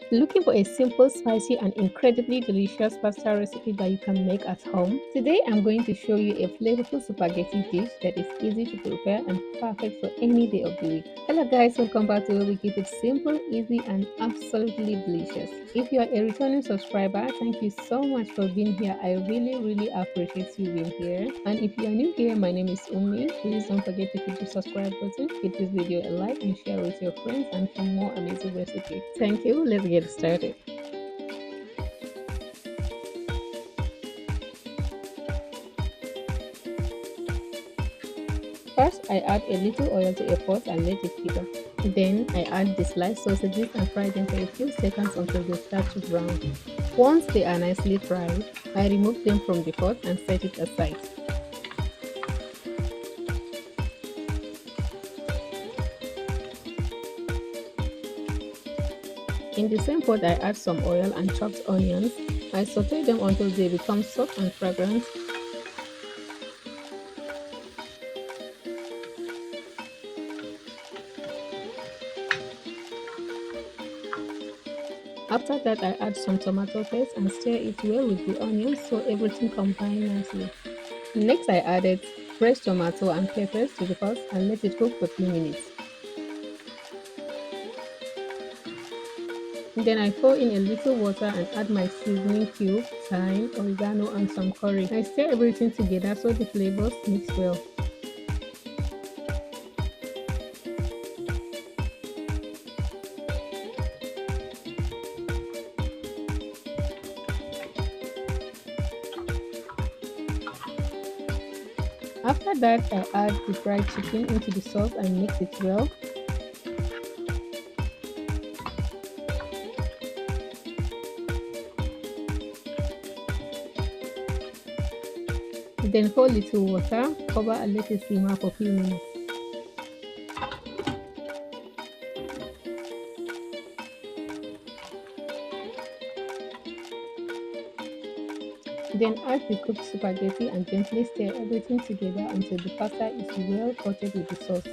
Looking for a simple, spicy, and incredibly delicious pasta recipe that you can make at home? Today, I'm going to show you a flavorful spaghetti dish that is easy to prepare and perfect for any day of the week. Hello, guys, welcome back to where we keep it simple, easy, and absolutely delicious. If you are a returning subscriber, thank you so much for being here. I really appreciate you being here. And if you are new here, my name is Umi. Please don't forget to hit the subscribe button, give this video a like, and share with your friends and for more amazing recipes. Thank you. Let's get started. First, I add a little oil to a pot and let it heat up. Then, I add the sliced sausages and fry them for a few seconds until they start to brown. Once they are nicely fried, I remove them from the pot and set it aside. In the same pot, I add some oil and chopped onions. I saute them until they become soft and fragrant. After that, I add some tomato paste and stir it well with the onions so everything combines nicely. Next, I added fresh tomato and peppers to the pot and let it cook for 2 minutes. Then I pour in a little water and add my seasoning cube, thyme, oregano, and some curry. I stir everything together so the flavors mix well. After that, I add the fried chicken into the sauce and mix it well. Then pour little water, cover and let it simmer for a few minutes. Then add the cooked spaghetti and gently stir everything together until the pasta is well coated with the sauce.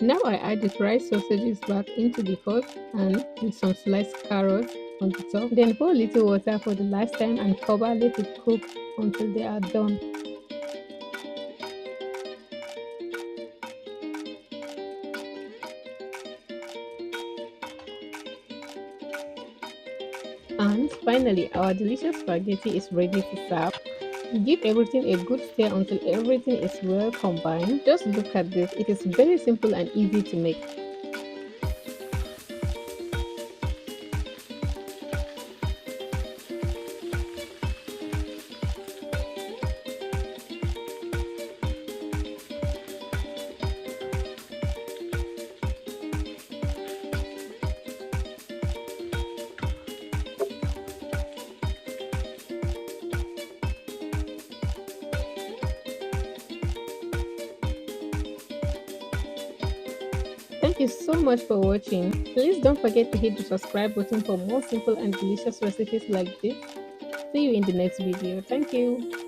Now I add the fried sausages back into the pot and with some sliced carrots on the top. Then pour a little water for the last time and cover, let it cook until they are done. And finally, our delicious spaghetti is ready to serve. Give everything a good stir until everything is well combined. Just look at this, it is very simple and easy to make. Thank you so much for watching. Please don't forget to hit the subscribe button for more simple and delicious recipes like this. See you in the next video. Thank you.